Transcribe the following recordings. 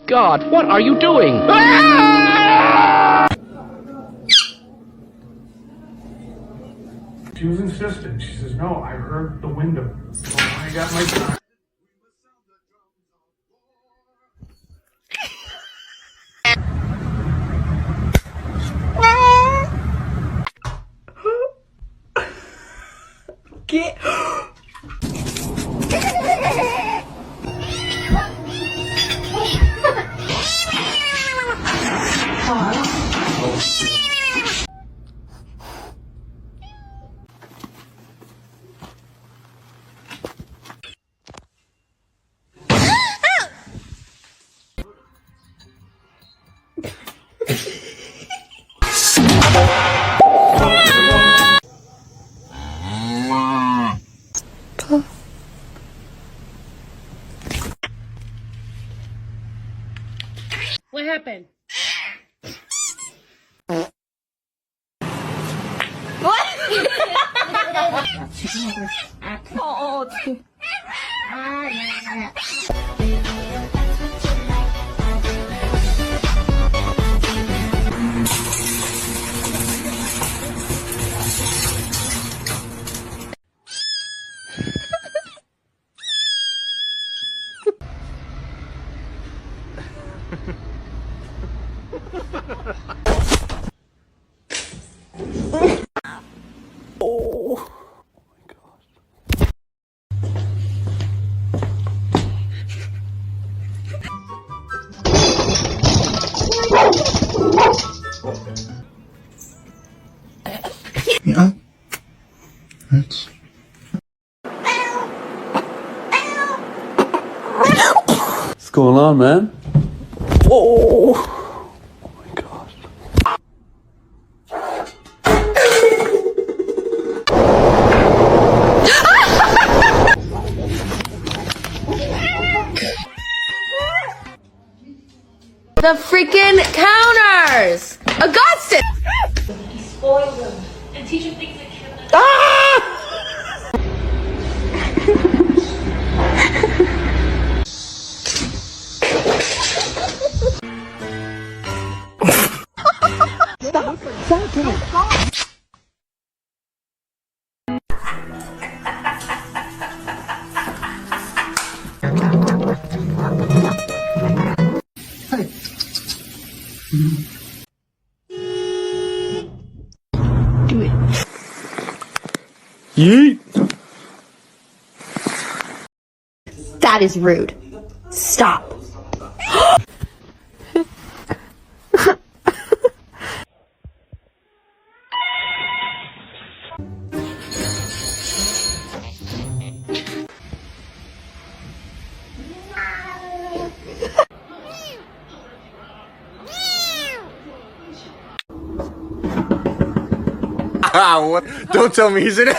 God, what are you doing? She was insistent. She says, no, I heard the window. I got my time. Get... What happened? What? Oh, Yeah. That's... What's going on, man? Oh my gosh. the freaking counters! Augustus! He spoiled them. And teacher thinks that Kevin... Ah! Stop! Stop it! Do it. Yeet! That is rude. Stop. What? Don't tell me he's in it.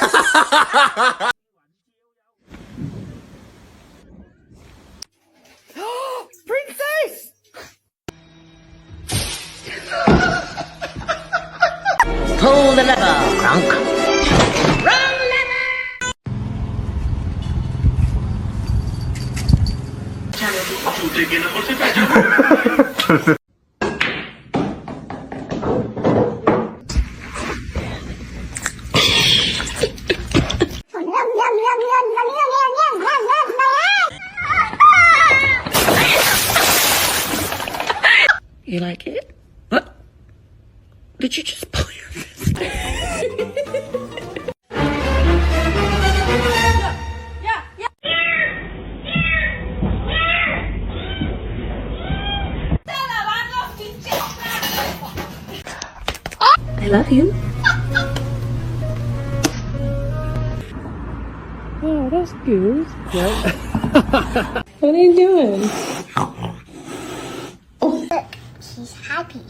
Princess! Pull the lever, Kronk. You like it? What? Did you just pull your fist? I love you. Oh, that's good. What are you doing? Look, she's happy.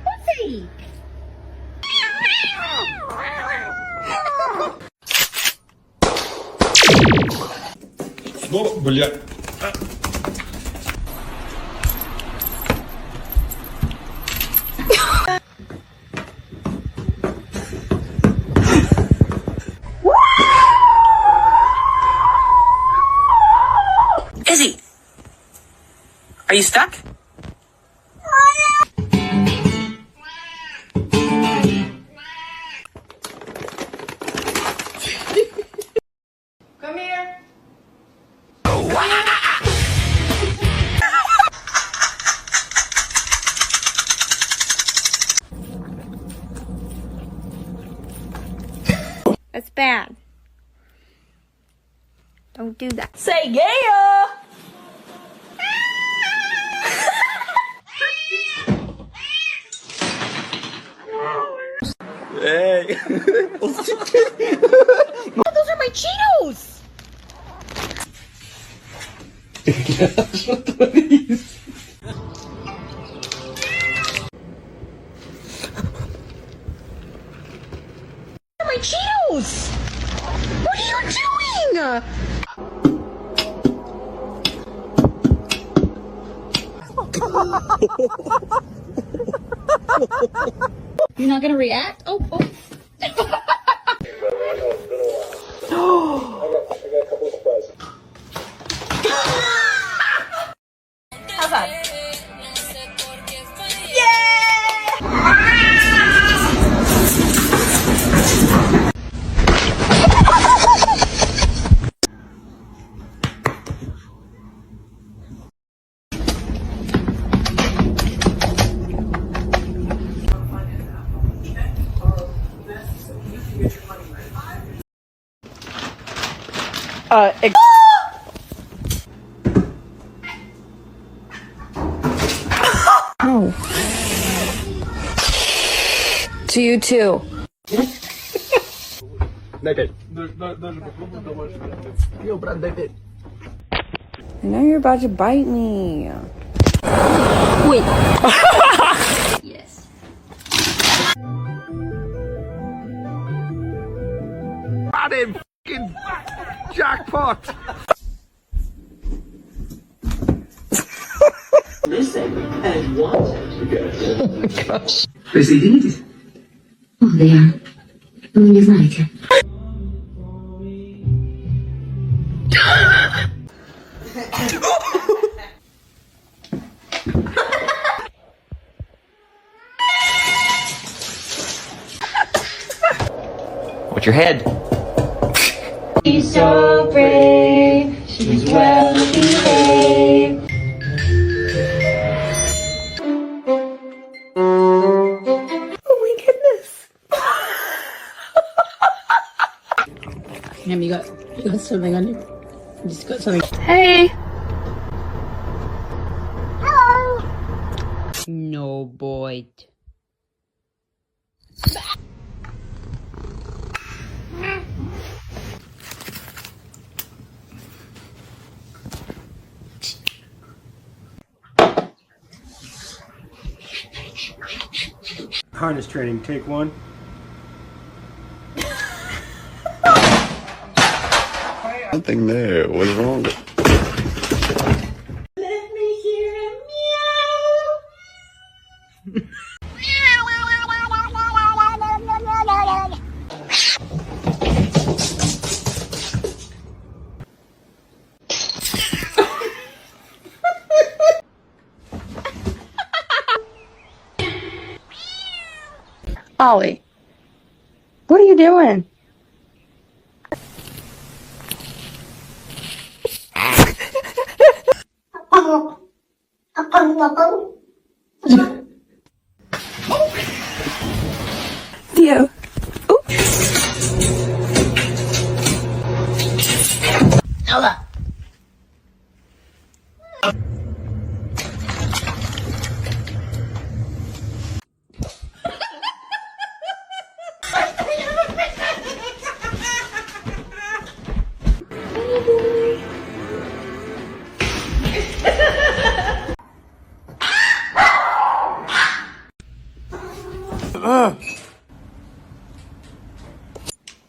Pussy! Ну, бля. you stuck? Come here. That's bad. Don't do that. Say yeah! Hey. Those are my Cheetos! My Cheetos! What are you doing? You're not gonna react? Oh. How's that? Oh. To you too. I know you're about to bite me. Wait. Yes. Got him! Fucking jackpot! Присоединитесь? О, да. Вы не знаете. What's your head? She's so brave. She's well behaved. Damn, you got something on you. You just got something. Hey. No, boy. Harness training, take one. Nothing there. What's wrong? Let me hear a meow. Ollie. What are you doing? Theo. Ella.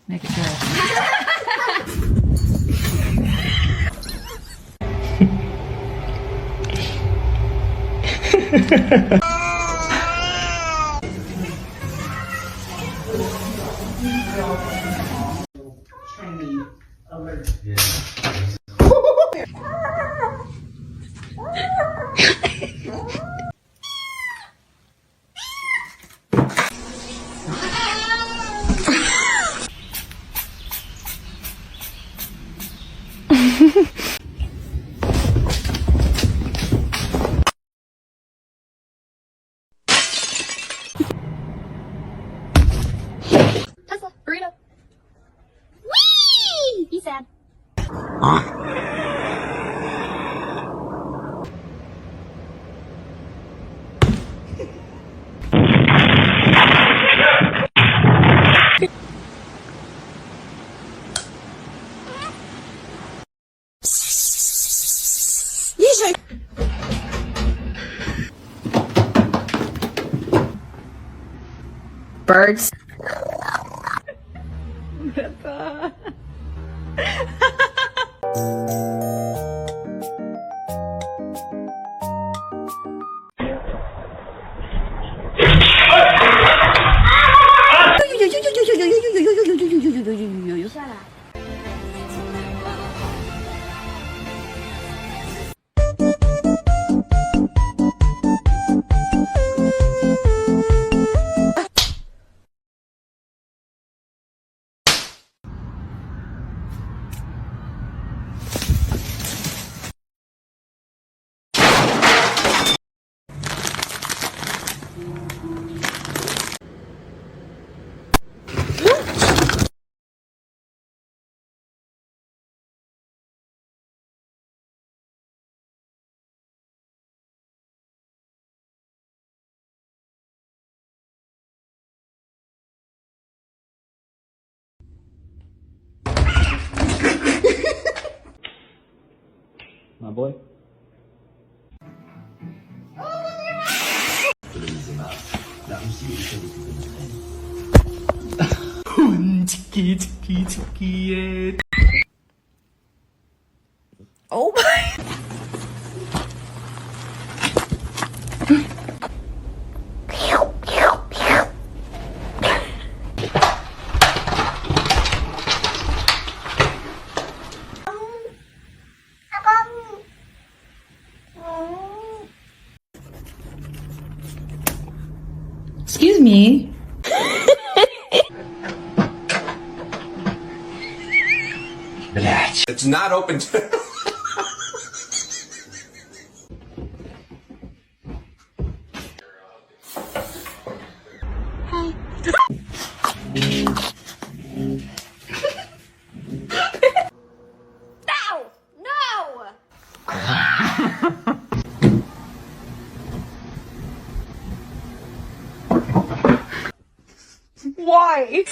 Make it good. Birds. My boy. Oh my. Excuse me. It's not open to... Why?